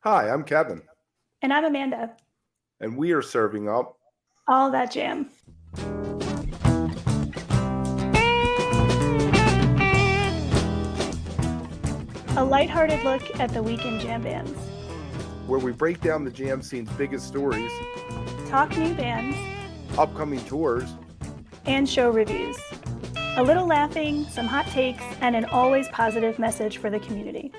Hi, I'm Kevin, And I'm Amanda. and we are serving up. All that jam. A lighthearted look at the weekend jam bands. Where we break down the jam scene's biggest stories, Talk new bands. upcoming tours, And show reviews. A little laughing, some hot takes, and an always positive message for the community.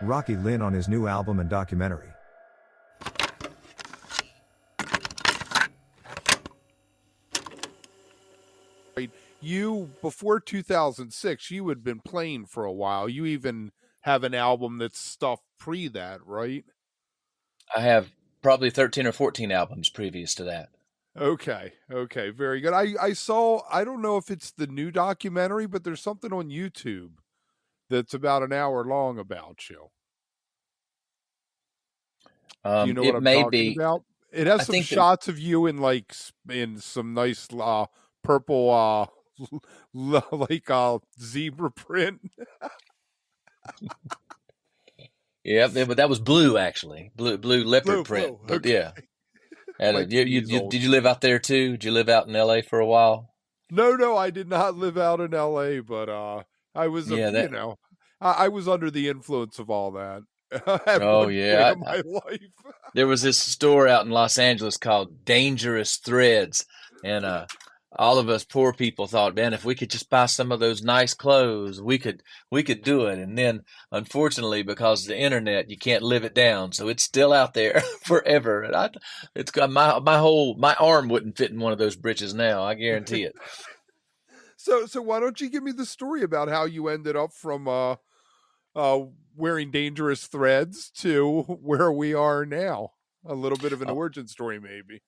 Rocky Lynn on his new album and documentary. You, before 2006, you had been playing for a while. You even have an album that's stuff pre that, right? I have probably 13 or 14 albums previous to that. Okay, very good. I saw, I don't know if it's the new documentary, but there's something on YouTube that's about an hour long about you. Do you know what I'm talking about? It has some shots of you in some nice purple like zebra print. Yeah, but that was blue actually, blue leopard print. Blue. Okay. Yeah. And did you live out there too? Did you live out in L.A. for a while? No, I did not live out in L.A., but I was, I was under the influence of all that. Oh yeah, my life. There was this store out in Los Angeles called Dangerous Threads, and all of us poor people thought, man, if we could just buy some of those nice clothes, we could do it. And then, unfortunately, because of the internet, you can't live it down, so it's still out there forever. And it's got my arm wouldn't fit in one of those breeches now. I guarantee it. So why don't you give me the story about how you ended up from wearing Dangerous Threads to where we are now? A little bit of an origin story, maybe.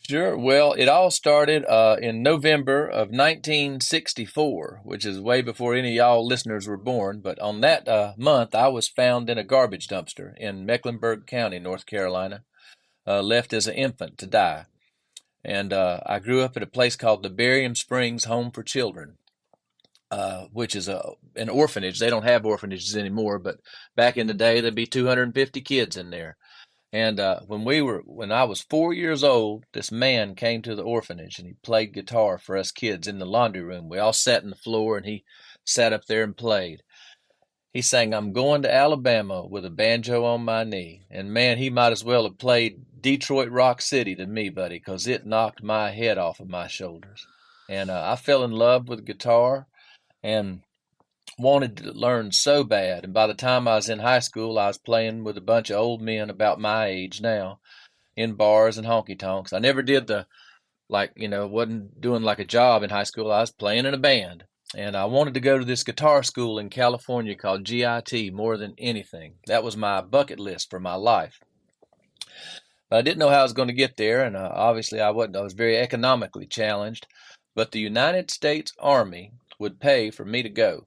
Sure. Well, it all started in November of 1964, which is way before any of y'all listeners were born. But on that month, I was found in a garbage dumpster in Mecklenburg County, North Carolina, left as an infant to die. And I grew up at a place called the Barium Springs Home for Children, which is an orphanage. They don't have orphanages anymore, but back in the day, there'd be 250 kids in there. And when I was 4 years old, this man came to the orphanage and he played guitar for us kids in the laundry room. We all sat on the floor and he sat up there and played. He sang, "I'm going to Alabama with a banjo on my knee." And man, he might as well have played Detroit Rock City to me, buddy, because it knocked my head off of my shoulders. And I fell in love with guitar and wanted to learn so bad. And by the time I was in high school, I was playing with a bunch of old men about my age now in bars and honky tonks. I never did wasn't doing like a job in high school. I was playing in a band. And I wanted to go to this guitar school in California called GIT more than anything. That was my bucket list for my life. But I didn't know how I was going to get there, and obviously I wasn't. I was very economically challenged. But the United States Army would pay for me to go.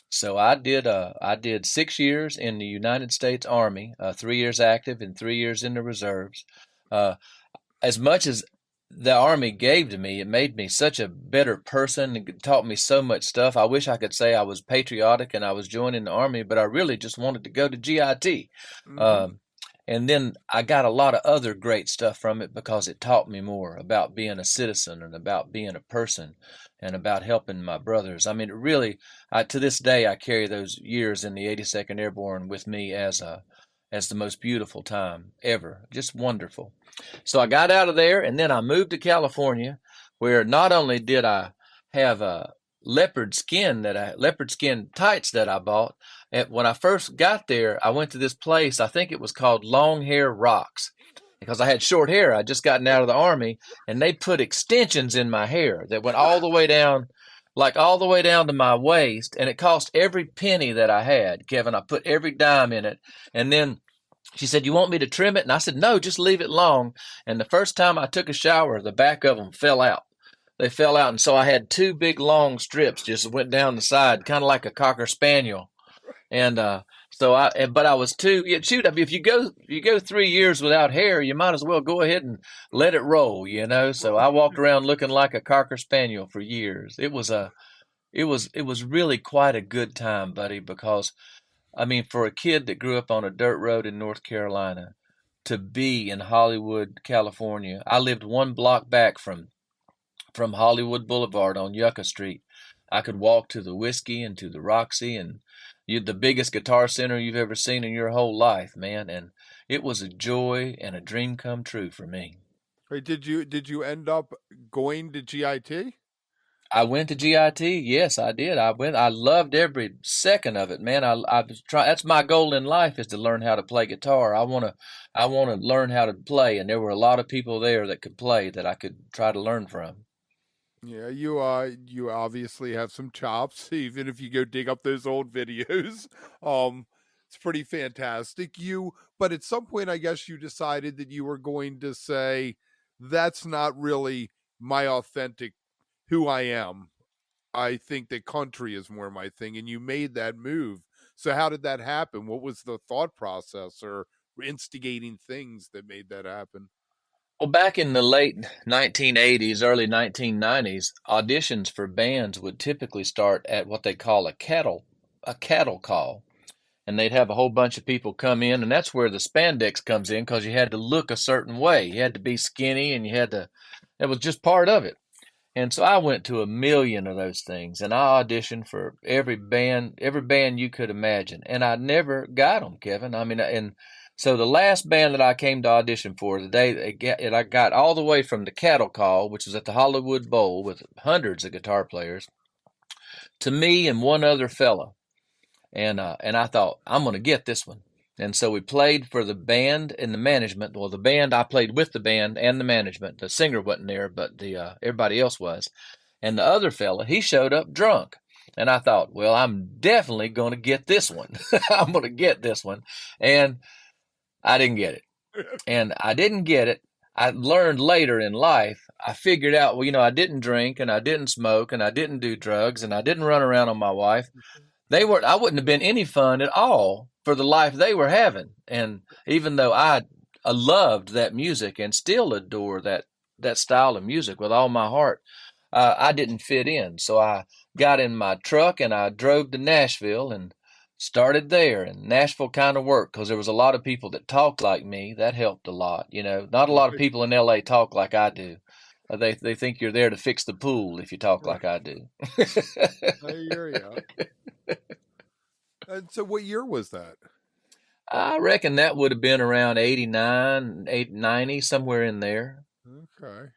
So I did 6 years in the United States Army, 3 years active and 3 years in the reserves. As much as the Army gave to me, it made me such a better person. It taught me so much stuff. I wish I could say I was patriotic and I was joining the Army, but I really just wanted to go to GIT. Mm-hmm. And then I got a lot of other great stuff from it because it taught me more about being a citizen and about being a person and about helping my brothers. I mean, really, to this day, I carry those years in the 82nd Airborne with me as the most beautiful time ever. Just wonderful. So I got out of there, and then I moved to California, where not only did I have leopard skin tights that I bought. And when I first got there, I went to this place. I think it was called Long Hair Rocks, because I had short hair. I'd just gotten out of the Army, and they put extensions in my hair that went all the way down, like all the way down to my waist, and it cost every penny that I had, Kevin. I put every dime in it, and then she said, "You want me to trim it?" And I said, "No, just leave it long." And the first time I took a shower, the back of them fell out. They fell out, and so I had two big long strips just went down the side, kind of like a Cocker Spaniel. And but I was too. Yeah, shoot, I mean, if you go 3 years without hair, you might as well go ahead and let it roll, you know. So I walked around looking like a Cocker Spaniel for years. It was really quite a good time, buddy, because I mean, for a kid that grew up on a dirt road in North Carolina to be in Hollywood, California, I lived one block back from Hollywood Boulevard on Yucca Street. I could walk to the Whiskey and to the Roxy and the biggest guitar center you've ever seen in your whole life, man. And it was a joy and a dream come true for me. Right, did you end up going to GIT? I went to GIT. Yes, I did. I went. I loved every second of it, man. I was trying. That's my goal in life, is to learn how to play guitar. I wanna learn how to play, and there were a lot of people there that could play that I could try to learn from. Yeah, you obviously have some chops, even if you go dig up those old videos. It's pretty fantastic. But at some point, I guess you decided that you were going to say, that's not really my authentic who I am. I think that country is more my thing, and you made that move. So how did that happen? What was the thought process or instigating things that made that happen? Well, back in the late 1980s, early 1990s, auditions for bands would typically start at what they call a cattle call. And they'd have a whole bunch of people come in, and that's where the spandex comes in, because you had to look a certain way. You had to be skinny, and it was just part of it. And so I went to a million of those things, and I auditioned for every band you could imagine, and I never got them, Kevin. I mean, and so the last band that I came to audition for, the day I got all the way from the cattle call, which was at the Hollywood Bowl with hundreds of guitar players, to me and one other fella, and I thought, I'm going to get this one. And so we played for the band and the management. Well, the band, I played with the band and the management. The singer wasn't there, but everybody else was. And the other fella, he showed up drunk. And I thought, well, I'm definitely going to get this one. I'm going to get this one. And I didn't get it. And I didn't get it. I learned later in life, I figured out, well, I didn't drink, and I didn't smoke, and I didn't do drugs, and I didn't run around on my wife. I wouldn't have been any fun at all for the life they were having. And even though I loved that music and still adore that style of music with all my heart, I didn't fit in. So I got in my truck and I drove to Nashville and started there. And Nashville kind of worked because there was a lot of people that talked like me. That helped a lot. Not a lot of people in LA talk like I do. They think you're there to fix the pool if you talk like I do. I hear you. And so what year was that? I reckon that would have been around 89, 90, somewhere in there. Okay.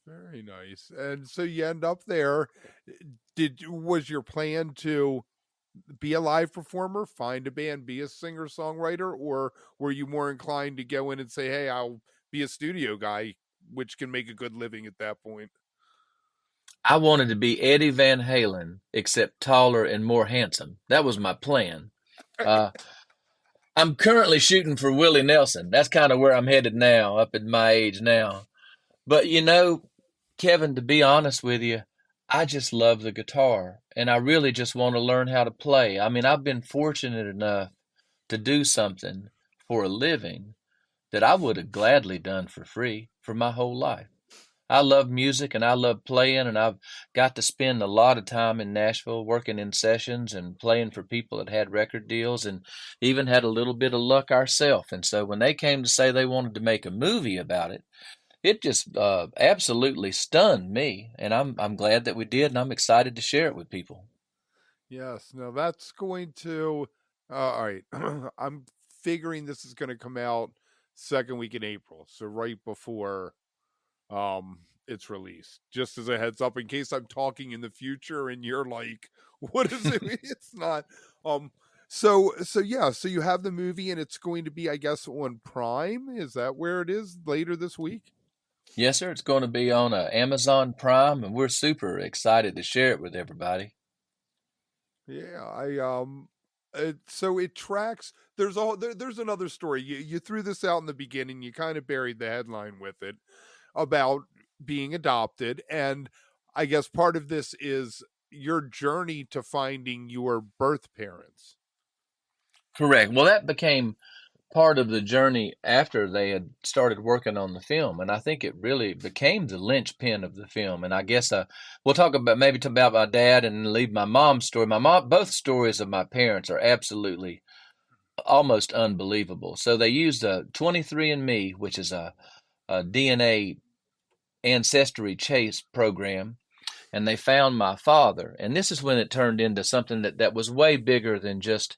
Very nice. And so you end up there. Was your plan to be a live performer, find a band, be a singer-songwriter, or were you more inclined to go in and say, hey, I'll be a studio guy, which can make a good living at that point? I wanted to be Eddie Van Halen, except taller and more handsome. That was my plan. I'm currently shooting for Willie Nelson. That's kind of where I'm headed now, up at my age now. But Kevin, to be honest with you, I just love the guitar, and I really just want to learn how to play. I mean, I've been fortunate enough to do something for a living that I would have gladly done for free for my whole life. I love music and I love playing, and I've got to spend a lot of time in Nashville working in sessions and playing for people that had record deals, and even had a little bit of luck ourselves. And so when they came to say they wanted to make a movie about it, it just absolutely stunned me. And I'm glad that we did, and I'm excited to share it with people. Yes. Now that's going to, all right. I'm figuring this is going to come out second week in April. So right before it's released, just as a heads up in case I'm talking in the future and you're like, what is it? It's not. So you have the movie, and it's going to be, I guess, on Prime. Is that where it is later this week? Yes, sir. It's going to be on Amazon Prime, and we're super excited to share it with everybody. Yeah, so it tracks. There's another story. You threw this out in the beginning. You kind of buried the headline with it about being adopted, and I guess part of this is your journey to finding your birth parents. Correct. Well, that became part of the journey after they had started working on the film, and I think it really became the linchpin of the film. And I guess we'll talk about my dad and leave my mom's story. Both stories of my parents are absolutely almost unbelievable. So they used a 23andMe, which is a DNA ancestry chase program, and they found my father. And this is when it turned into something that was way bigger than just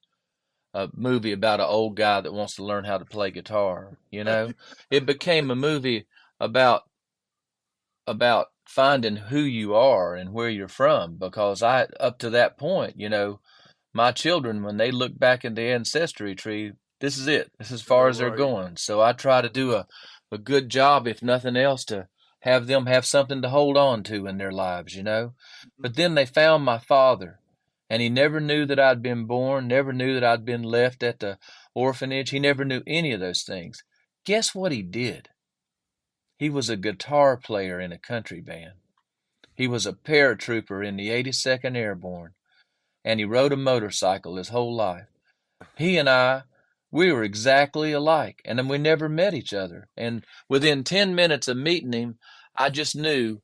a movie about an old guy that wants to learn how to play guitar. It became a movie about finding who you are and where you're from, because I up to that point, my children, when they look back in the ancestry tree, this is it. This is as far as they're Right. going. So I try to do a good job, if nothing else, to have them have something to hold on to in their lives. But then they found my father, and he never knew that I'd been born, never knew that I'd been left at the orphanage. He never knew any of those things. Guess what he did? He was a guitar player in a country band. He was a paratrooper in the 82nd Airborne, and he rode a motorcycle his whole life. He and we were exactly alike, and then we never met each other. And within 10 minutes of meeting him, I just knew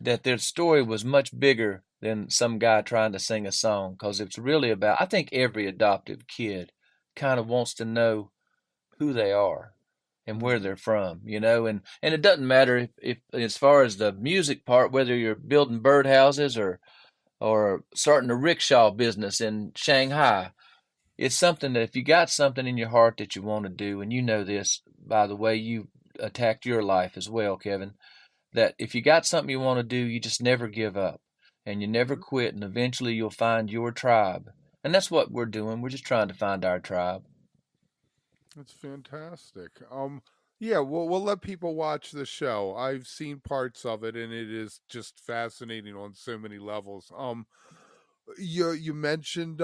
that their story was much bigger than some guy trying to sing a song, because it's really about, I think every adoptive kid kind of wants to know who they are and where they're from, and it doesn't matter if as far as the music part, whether you're building birdhouses or starting a rickshaw business in Shanghai. It's something that if you got something in your heart that you want to do, and this by the way you attacked your life as well, Kevin, that if you got something you want to do, you just never give up and you never quit, and eventually you'll find your tribe. And that's what we're doing. We're just trying to find our tribe. That's fantastic. Yeah, we'll let people watch the show. I've seen parts of it, and it is just fascinating on so many levels. You mentioned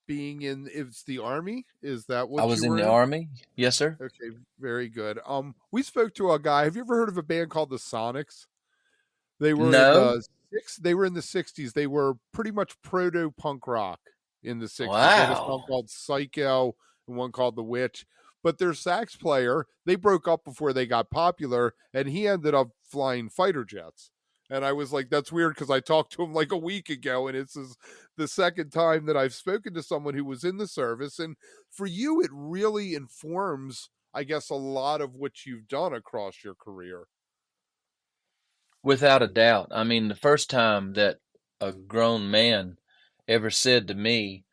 being in, it's the Army. Is that what I was you in were the in? Army. Yes, sir. Okay, very good. We spoke to a guy. Have you ever heard of a band called the Sonics? They were in No. the They were in the '60s. They were pretty much proto punk rock in the '60s. They had a song Wow. called Psycho and one called The Witch. But their sax player, they broke up before they got popular, and he ended up flying fighter jets. And I was like, that's weird, because I talked to him like a week ago, and it's the second time that I've spoken to someone who was in the service. And for you, it really informs, I guess, a lot of what you've done across your career. Without a doubt. I mean, the first time that a grown man ever said to me,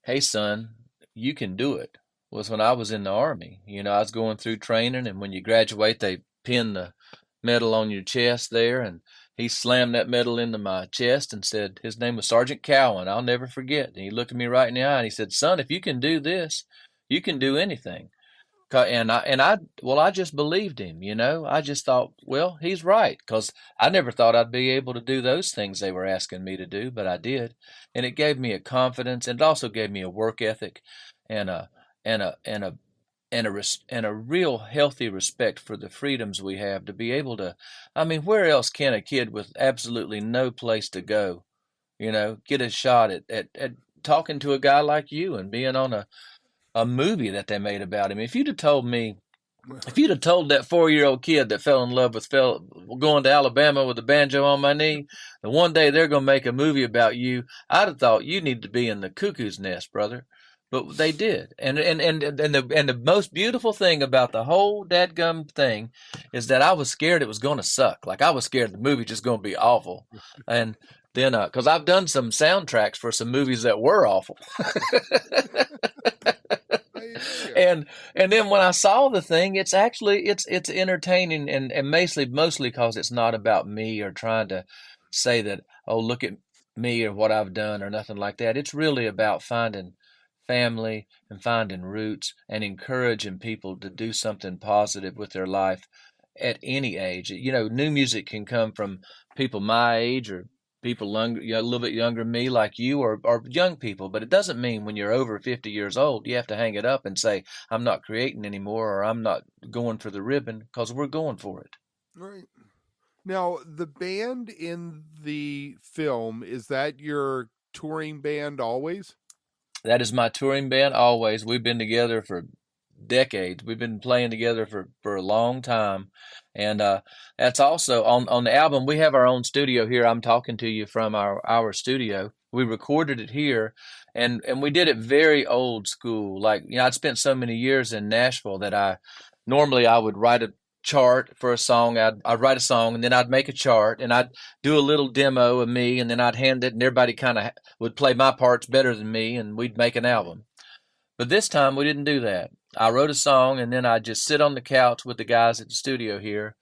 "Hey, son, you can do it," was when I was in the Army. I was going through training, and when you graduate, they pin the medal on your chest there. And he slammed that medal into my chest and said, his name was Sergeant Cowan. I'll never forget. And he looked at me right in the eye and he said, "Son, if you can do this, you can do anything." I just believed him. I just thought, well, he's right, because I never thought I'd be able to do those things they were asking me to do, but I did. And it gave me a confidence, and it also gave me a work ethic and a and a and a and a real healthy respect for the freedoms we have to be able to. I mean, where else can a kid with absolutely no place to go, get a shot at talking to a guy like you and being on a movie that they made about him? If you'd have told me, if you'd have told that 4-year-old kid that fell in love with going to Alabama with a banjo on my knee, that one day they're going to make a movie about you, I'd have thought you need to be in the cuckoo's nest, brother. But they did, and the most beautiful thing about the whole dadgum thing is that I was scared it was going to suck. Like, I was scared the movie just going to be awful, and then because I've done some soundtracks for some movies that were awful. And then when I saw the thing, it's actually it's entertaining, and mostly because it's not about me or trying to say that, oh, look at me or what I've done or nothing like that. It's really about finding family and finding roots and encouraging people to do something positive with their life at any age. New music can come from people my age or people younger, a little bit younger than me, like you, or young people. But it doesn't mean when you're over 50 years old, you have to hang it up and say, I'm not creating anymore, or I'm not going for the ribbon, because we're going for it. Right. Now, the band in the film, is that your touring band always? That is my touring band always. We've been together for decades. We've been playing together for a long time. And that's also on the album. We have our own studio here. I'm talking to you from our studio. We recorded it here, and we did it very old school. Like, I'd spent so many years in Nashville that I would write a chart for a song. I'd write a song, and then I'd make a chart, and I'd do a little demo of me, and then I'd hand it, and everybody kind of would play my parts better than me, and we'd make an album. But this time we didn't do that. I wrote a song, and then I'd just sit on the couch with the guys at the studio here,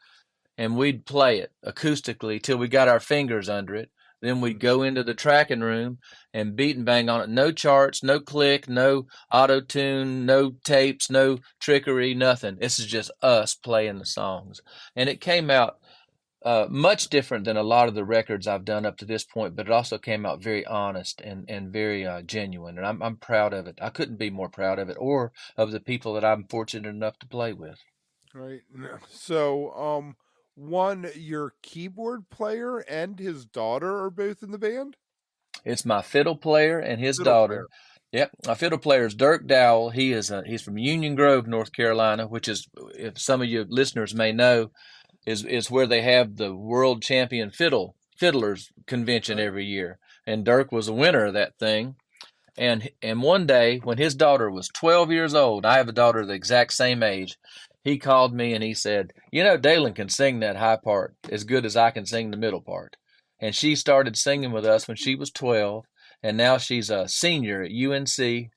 and we'd play it acoustically till we got our fingers under it. Then we'd go into the tracking room and beat and bang on it. No charts, no click, no auto tune, no tapes, no trickery, nothing. This is just us playing the songs. And it came out much different than a lot of the records I've done up to this point, but it also came out very honest and very genuine. And I'm proud of it. I couldn't be more proud of it or of the people that I'm fortunate enough to play with. Right. So, your keyboard player and his daughter are both in the band? It's my fiddle player and his Fiddle daughter. player. Yep, my fiddle player is Dirk Dowell. He's from Union Grove, North Carolina, which is, if some of your listeners may know, is where they have the world champion fiddlers convention every year. And Dirk was a winner of that thing. And one day when his daughter was 12 years old, I have a daughter the exact same age. He called me and he said, Dalen can sing that high part as good as I can sing the middle part. And she started singing with us when she was 12. And now she's a senior at UNC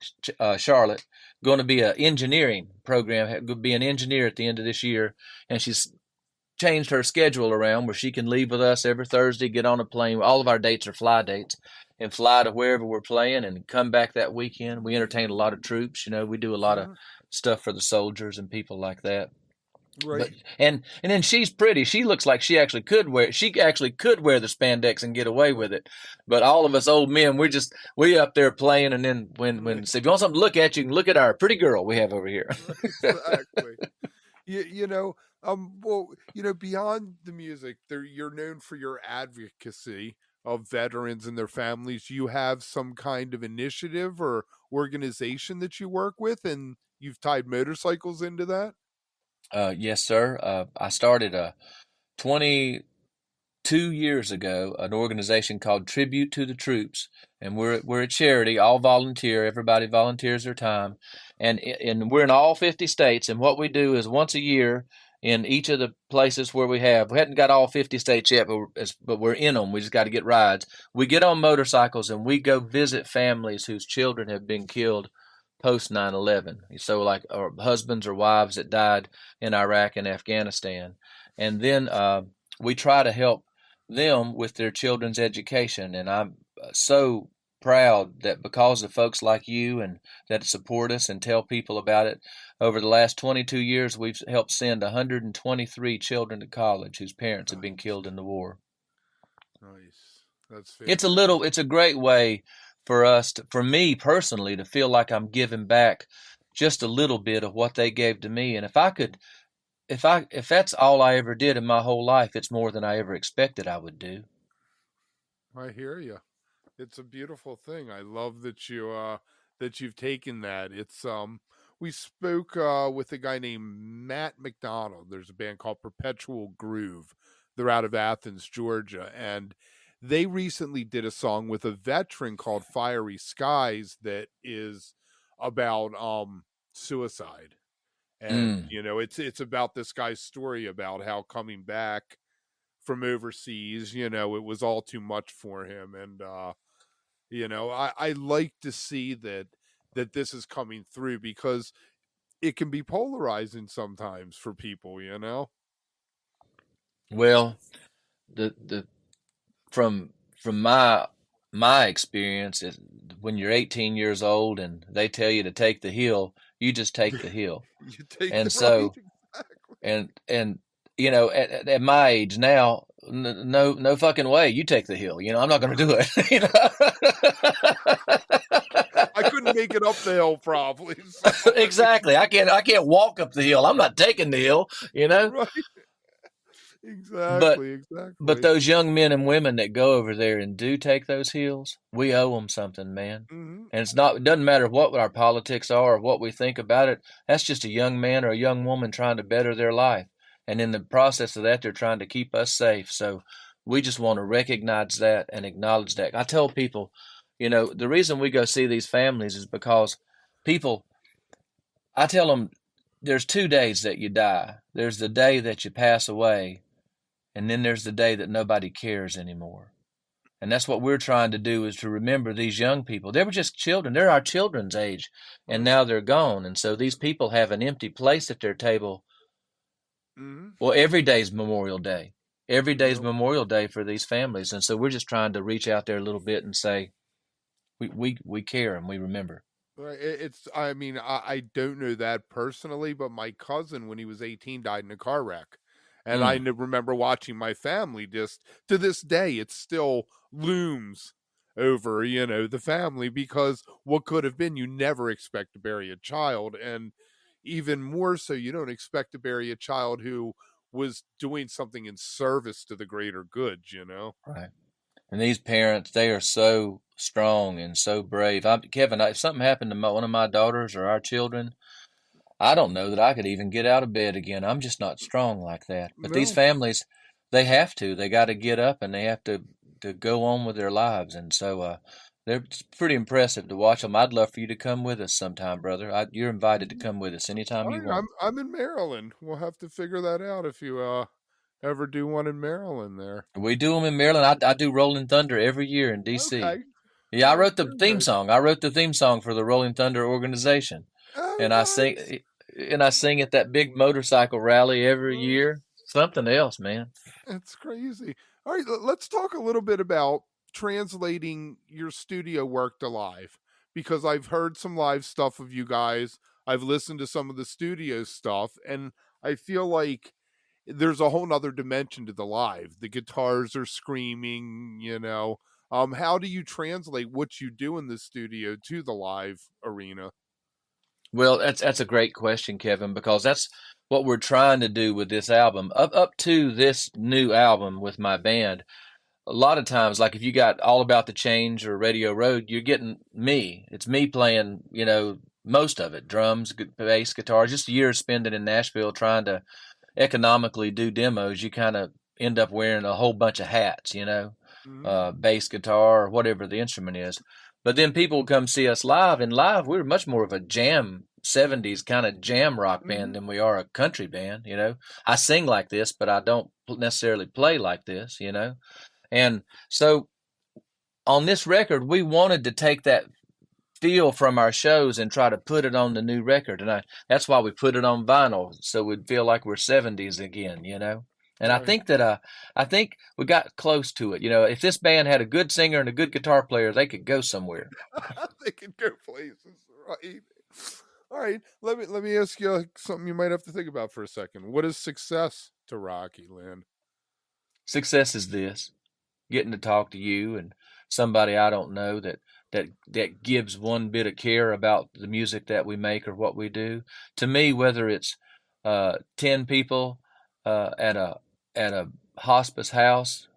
Charlotte, going to be an engineering program, be an engineer at the end of this year. And she's changed her schedule around where she can leave with us every Thursday, get on a plane. All of our dates are fly dates, and fly to wherever we're playing and come back that weekend. We entertain a lot of troops. We do a lot of stuff for the soldiers and people like that. Right. But, and then she's pretty. She looks like she actually could wear the spandex and get away with it. But all of us old men, we up there playing, and then when so if you want something to look at, you can look at our pretty girl we have over here. Exactly. Beyond the music, you're known for your advocacy of veterans and their families. You have some kind of initiative or organization that you work with, and you've tied motorcycles into that? Yes, sir. I started 22 years ago an organization called Tribute to the Troops, and we're a charity, all volunteer. Everybody volunteers their time, and we're in all 50 states. And what we do is once a year in each of the places where we hadn't got all 50 states yet, but we're in them. We just got to get rides. We get on motorcycles and we go visit families whose children have been killed post 9/11. So like our husbands or wives that died in Iraq and Afghanistan. And then we try to help them with their children's education. And I'm so proud that because of folks like you and that support us and tell people about it, over the last 22 years, we've helped send 123 children to college whose parents have been killed in the war. Nice. That's fantastic. It's a great way for me personally, to feel like I'm giving back just a little bit of what they gave to me. And if that's all I ever did in my whole life, it's more than I ever expected I would do. I hear you. It's a beautiful thing. I love that you've taken that. It's we spoke with a guy named Matt McDonald. There's a band called Perpetual Groove. They're out of Athens, Georgia, and they recently did a song with a veteran called Fiery Skies that is about suicide. And it's about this guy's story about how coming back from overseas, it was all too much for him. And I like to see that this is coming through, because it can be polarizing sometimes for people, Well, the from my experience is when you're 18 years old and they tell you to take the hill, you just take the hill. You take And the so right, and at my age now, no fucking way, you take the hill. I'm not going to do it. I couldn't make it up the hill probably. So. Exactly. I can't walk up the hill. I'm not taking the hill. Right. Exactly. But those young men and women that go over there and do take those hills, we owe them something, man. Mm-hmm. And it doesn't matter what our politics are or what we think about it. That's just a young man or a young woman trying to better their life. And in the process of that, they're trying to keep us safe. So we just want to recognize that and acknowledge that. I tell people, You know, the reason we go see these families is because people, I tell them there's 2 days that you die. There's the day that you pass away, and then there's the day that nobody cares anymore. And that's what we're trying to do, is to remember these young people. They were just children. They're our children's age, and now they're gone. And so these people have an empty place at their table. Mm-hmm. Well, every day's Memorial Day. Every day's Yep. Memorial Day for these families. And so we're just trying to reach out there a little bit and say, we care and we remember. Right, it's, I mean, I don't know that personally, but my cousin, when he was 18, died in a car wreck. And I remember watching my family, just to this day, it still looms over, the family, because what could have been, you never expect to bury a child. And even more so, you don't expect to bury a child who was doing something in service to the greater good. Right. And these parents, they are so strong and so brave. Kevin, if something happened to one of my daughters or our children, I don't know that I could even get out of bed again. I'm just not strong like that. But these No. families, they have to. They got to get up and they have to go on with their lives. And so it's pretty impressive to watch them. I'd love for you to come with us sometime, brother. You're invited to come with us anytime All you right, want. I'm in Maryland. We'll have to figure that out if you ever do one in Maryland there. We do them in Maryland. I do Rolling Thunder every year in D.C. Okay. Yeah, I Oh, wrote the very theme nice. song. I wrote the theme song for the Rolling Thunder organization, Oh, and I nice. sing at that big motorcycle rally every year. Something else, man. It's crazy. All right, let's talk a little bit about translating your studio work to live, because I've heard some live stuff of you guys. I've listened to some of the studio stuff, and I feel like there's a whole nother dimension to the live. The guitars are screaming. How do you translate what you do in the studio to the live arena? Well, that's a great question, Kevin, because that's what we're trying to do with this album. Up to this new album with my band, a lot of times, like if you got All About the Change or Radio Road, you're getting me. It's me playing, most of it, drums, bass, guitar. Just years spending in Nashville trying to economically do demos. You kind of end up wearing a whole bunch of hats, bass guitar or whatever the instrument is. But then people would come see us live, and live we were much more of a jam 70s kind of jam rock band than we are a country band. I sing like this, but I don't necessarily play like this. And so on this record, we wanted to take that feel from our shows and try to put it on the new record. And that's why we put it on vinyl, so we'd feel like we're 70s again. And I Right. think that I think we got close to it. If this band had a good singer and a good guitar player, they could go somewhere. They can go places, right? All right, let me ask you something you might have to think about for a second. What is success to Rocky Lynn? Success is this: getting to talk to you and somebody I don't know that gives one bit of care about the music that we make or what we do. To me, whether it's 10 people at a hospice house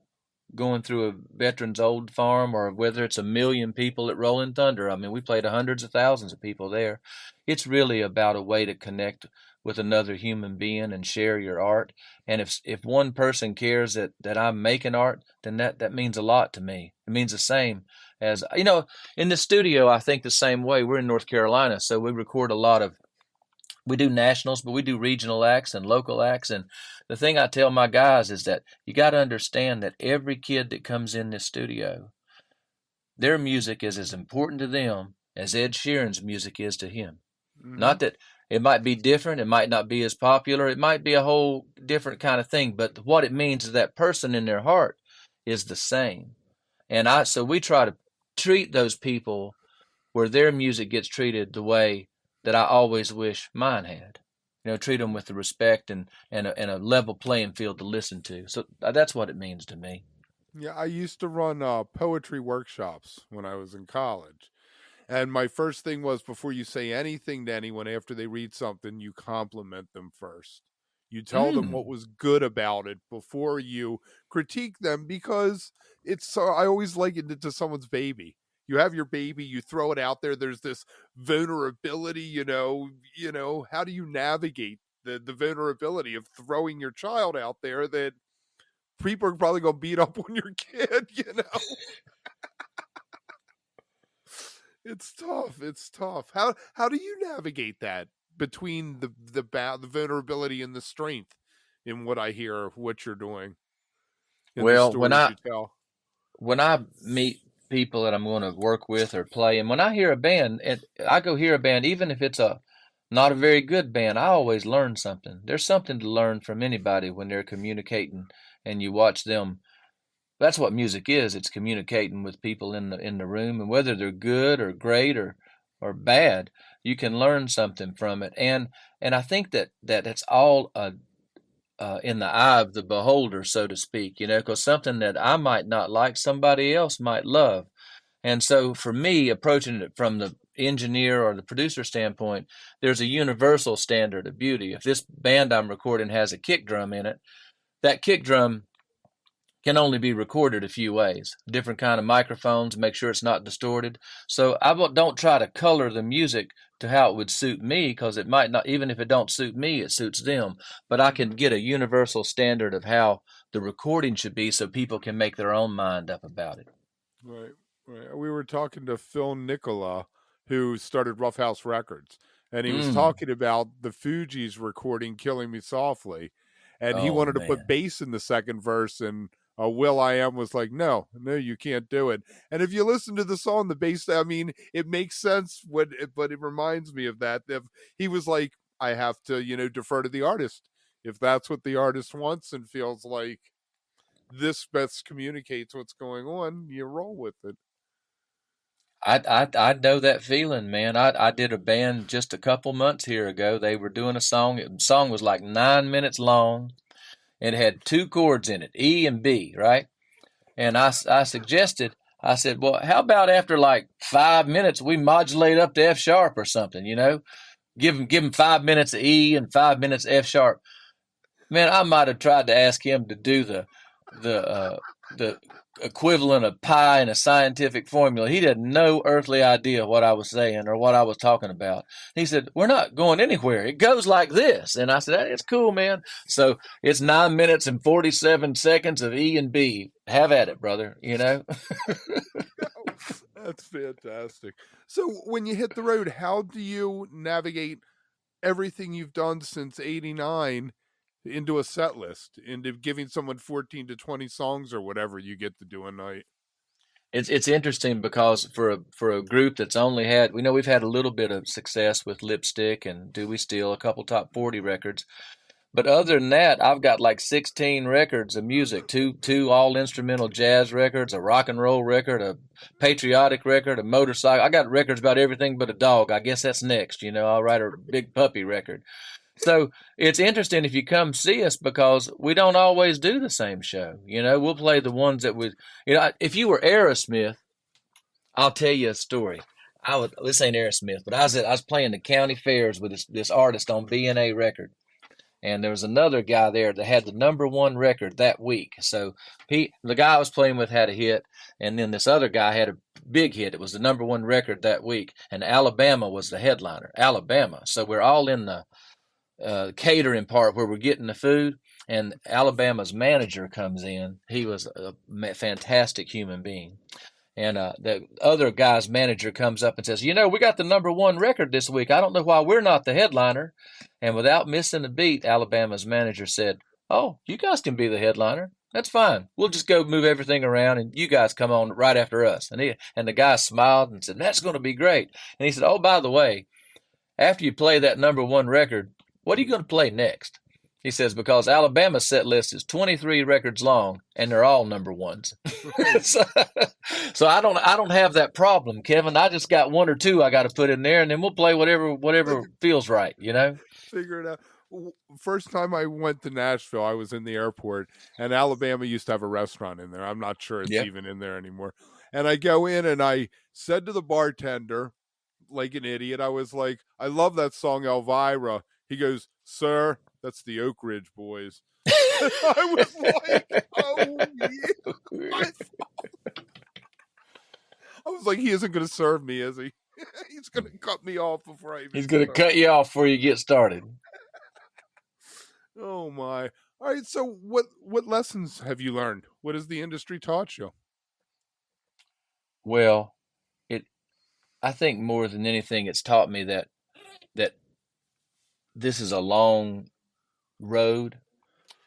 going through a veteran's old farm, or whether it's 1,000,000 people at Rolling Thunder. I mean, we played to hundreds of thousands of people there. It's really about a way to connect with another human being and share your art. And if one person cares that I'm making art, then that means a lot to me. It means the same as, in the studio, I think the same way. We're in North Carolina, so we record we do nationals, but we do regional acts and local acts. And the thing I tell my guys is that you got to understand that every kid that comes in this studio, their music is as important to them as Ed Sheeran's music is to him. Not that it might be different, it might not be as popular, it might be a whole different kind of thing, but what it means is that person in their heart is the same. And so we try to treat those people where their music gets treated the way that I always wish mine had. Treat them with the respect and a level playing field to listen to. So that's what it means to me. Yeah, I used to run poetry workshops when I was in college. And my first thing was, before you say anything to anyone after they read something, you compliment them first. You tell them what was good about it before you critique them, because I always likened it to someone's baby. You have your baby, you throw it out there, there's this vulnerability, how do you navigate the vulnerability of throwing your child out there that people are probably going to beat up on your kid, It's tough. It's tough. How do you navigate that between the vulnerability and the strength in what I hear of what you're doing in the Well, stories you tell? when I meet people that I'm going to work with or play, and when I hear a band, I go hear a band, even if it's a not a very good band, I always learn something. There's something to learn from anybody when they're communicating, and you watch them. That's what music is. It's communicating with people in the room, and whether they're good or great or bad, you can learn something from it. And I think that it's all in the eye of the beholder, so to speak, because something that I might not like, somebody else might love. And so for me, approaching it from the engineer or the producer standpoint, there's a universal standard of beauty. If this band I'm recording has a kick drum in it, that kick drum can only be recorded a few ways. Different kind of microphones, make sure it's not distorted. So I don't try to color the music to how it would suit me, because it might not, even if it don't suit me, it suits them. But I can get a universal standard of how the recording should be so people can make their own mind up about it. Right, right. We were talking to Phil Nicola, who started Rough House Records, and he was talking about the Fugees recording "Killing Me Softly," and he Oh wanted to man. put bass in the second verse, and Will I Am was like, no, you can't do it. And if you listen to the song, the bass, I mean, it makes sense, but it reminds me of that. If he was like, I have to, defer to the artist. If that's what the artist wants and feels like this best communicates what's going on, you roll with it. I know that feeling, man. I did a band just a couple months here ago. They were doing a song. The song was like 9 minutes long. It had two chords in it, E and B, right? And I suggested, I said, well, how about after like 5 minutes we modulate up to F sharp or something, Give him 5 minutes of E and 5 minutes F sharp. Man, I might have tried to ask him to do the equivalent of pi in a scientific formula. He had no earthly idea what I was saying or what I was talking about. He said, "We're not going anywhere. It goes like this." And I said, "It's cool, man." So it's 9 minutes and 47 seconds of E and B. Have at it, brother. That's fantastic. So when you hit the road, how do you navigate everything you've done since '89 into a set list, into giving someone 14 to 20 songs or whatever you get to do a night? It's interesting because for a group that's only had, we know we've had a little bit of success with Lipstick and Do We Still, a couple top 40 records. But other than that, I've got like 16 records of music, two all instrumental jazz records, a rock and roll record, a patriotic record, a motorcycle. I got records about everything but a dog. I guess that's next. I'll write a big puppy record. So it's interesting if you come see us, because we don't always do the same show. We'll play the ones that if you were Aerosmith, I'll tell you a story. This ain't Aerosmith, but I was playing the county fairs with this artist on B&A record. And there was another guy there that had the #1 record that week. So the guy I was playing with had a hit, and then this other guy had a big hit. It was the #1 record that week, and Alabama was the headliner. Alabama. So we're all in the catering part where we're getting the food, and Alabama's manager comes in. He was a fantastic human being. And the other guy's manager comes up and says, we got the #1 record this week. I don't know why we're not the headliner. And without missing a beat, Alabama's manager said, "Oh, you guys can be the headliner. That's fine. We'll just go move everything around, and you guys come on right after us." And the guy smiled and said, "That's going to be great." And he said, "Oh, by the way, after you play that #1 record, what are you going to play next?" He says, because Alabama's set list is 23 records long, and they're all #1s. so I don't have that problem, Kevin. I just got one or two I got to put in there, and then we'll play whatever feels right, Figure it out. First time I went to Nashville, I was in the airport, and Alabama used to have a restaurant in there. I'm not sure it's even in there anymore. And I go in, and I said to the bartender, like an idiot, I was like, "I love that song, Elvira." He goes, "Sir, that's the Oak Ridge Boys." I was like, "Oh yeah." I was like, he isn't going to serve me, is he? He's going to cut me off before I even He's going to start. cut you off before you get started. Oh my! All right. So, what lessons have you learned? What has the industry taught you? Well, I think more than anything, it's taught me that this is a long road,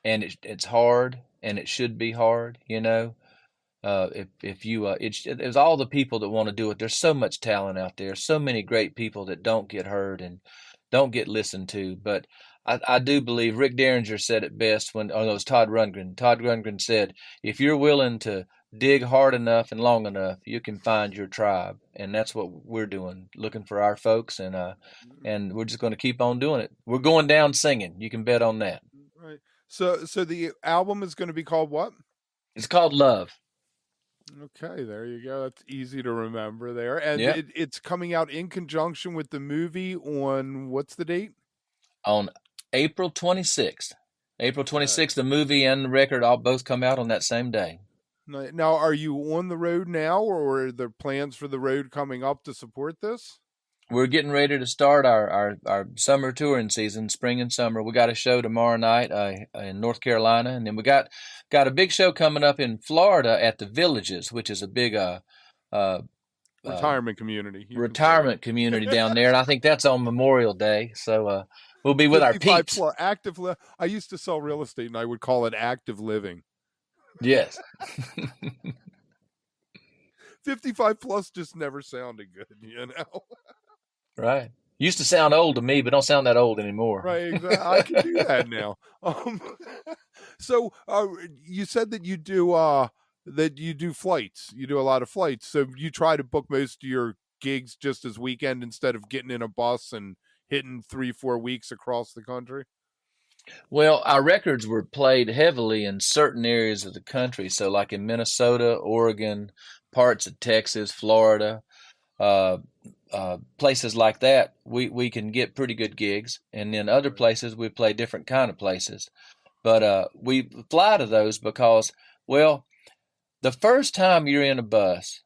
and it's hard, and it should be hard. If you it's all the people that want to do it. There's so much talent out there, so many great people that don't get heard and don't get listened to. But I do believe Rick Derringer said it best when, oh no, it was Todd Rundgren. Todd Rundgren said, if you're willing to dig hard enough and long enough, you can find your tribe. And that's what we're doing, looking for our folks, and we're just going to keep on doing it. We're going down singing. You can bet on that. Right. So the album is going to be called what? It's called Love. Okay, there you go. That's easy to remember there. And Yep. it's coming out in conjunction with the movie on what's the date? On April 26th. April 26th, the movie and the record all both come out on that same day. Now, are you on the road now, or are there plans for the road coming up to support this? We're getting ready to start our summer touring season, spring and summer. We got a show tomorrow night in North Carolina, and then we got a big show coming up in Florida at the Villages, which is a big Retirement community. You can say retirement community down there, and I think that's on Memorial Day. So we'll be with our 55 peeps. plus active. I used to sell real estate, and I would call it active living. Yes. 55 plus just never sounded good, Right. Used to sound old to me, but don't sound that old anymore. Right, exactly. I can do that now. So you said that you do flights. You do a lot of flights. So you try to book most of your gigs just as weekend instead of getting in a bus and hitting 3-4 weeks across the country. Well, our records were played heavily in certain areas of the country. So, like in Minnesota, Oregon, parts of Texas, Florida, places like that, we can get pretty good gigs. And then other places, we play different kind of places. But we fly to those because, well, the first time you're in a bus,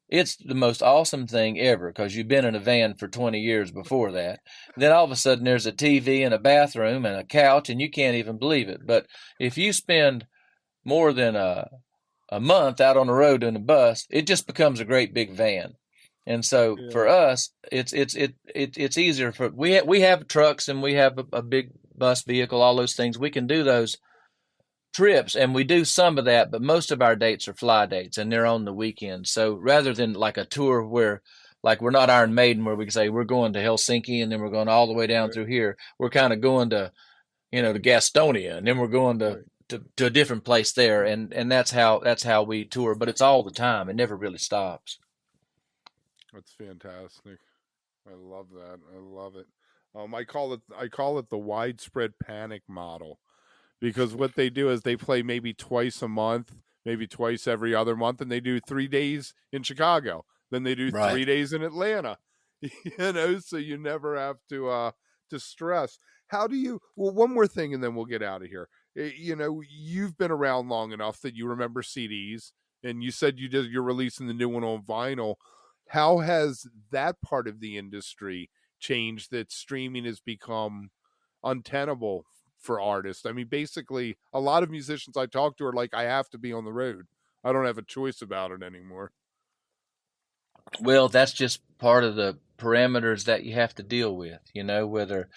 it's the most awesome thing ever because you've been in a van for 20 years before that. Then all of a sudden there's a TV and a bathroom and a couch and you can't even believe it. But if you spend more than a month out on the road in a bus, it just becomes a great big van. And so Yeah. for us, it's easier for we have trucks and we have a big bus vehicle, all those things. We can do those trips and we do some of that, but most of our dates are fly dates and they're on the weekend. So rather than like a tour where like we're not Iron Maiden where we can say we're going to Helsinki and then we're going all the way down Right. through here, we're kind of going to to Gastonia and then we're going Right. to a different place there, and that's how we tour, but it's all the time. It never really stops. That's fantastic. I love that. I love it. I call it the widespread panic model because what they do is they play maybe twice a month, maybe twice every other month, and they do 3 days in Chicago. Then they do Right. 3 days in Atlanta. So you never have to stress. How do you? Well, one more thing, and then we'll get out of here. You've been around long enough that you remember CDs, and you said you're releasing the new one on vinyl. How has that part of the industry changed that streaming has become untenable for artists? I mean, basically, a lot of musicians I talk to are like, I have to be on the road. I don't have a choice about it anymore. Well, that's just part of the parameters that you have to deal with, whether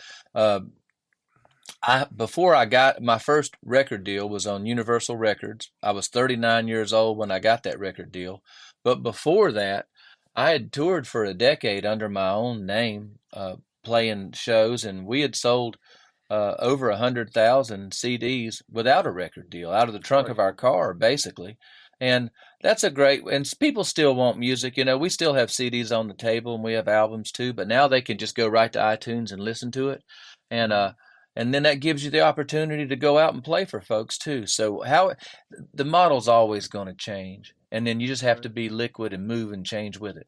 before I got my first record deal was on Universal Records. I was 39 years old when I got that record deal. But before that, I had toured for a decade under my own name, playing shows, and we had sold over 100,000 CDs without a record deal out of the trunk Right. of our car, basically. And that's and people still want music. We still have CDs on the table and we have albums too, but now they can just go right to iTunes and listen to it. And then that gives you the opportunity to go out and play for folks too. So the model's always going to change, and then you just have Right. to be liquid and move and change with it.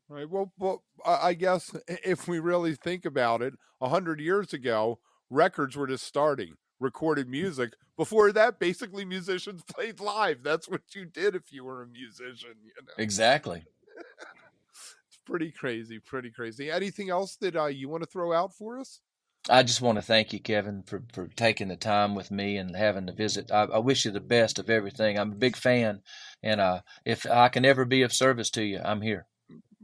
Right. Well, I guess if we really think about it, 100 years ago, records were just starting, recorded music. Before that, basically musicians played live. That's what you did if you were a musician. Exactly. It's pretty crazy, pretty crazy. Anything else that you want to throw out for us? I just want to thank you, Kevin, for taking the time with me and having to visit. I wish you the best of everything. I'm a big fan, and if I can ever be of service to you, I'm here.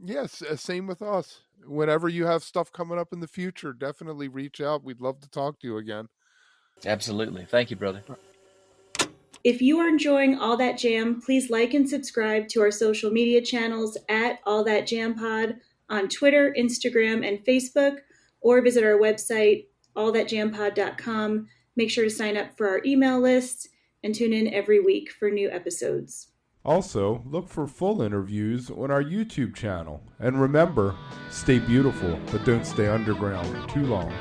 Yes, same with us. Whenever you have stuff coming up in the future, definitely reach out. We'd love to talk to you again. Absolutely. Thank you, brother. If you are enjoying All That Jam, please like and subscribe to our social media channels at All That Jam Pod on Twitter, Instagram, and Facebook, or visit our website, allthatjampod.com. Make sure to sign up for our email list and tune in every week for new episodes. Also, look for full interviews on our YouTube channel. And remember, stay beautiful, but don't stay underground too long.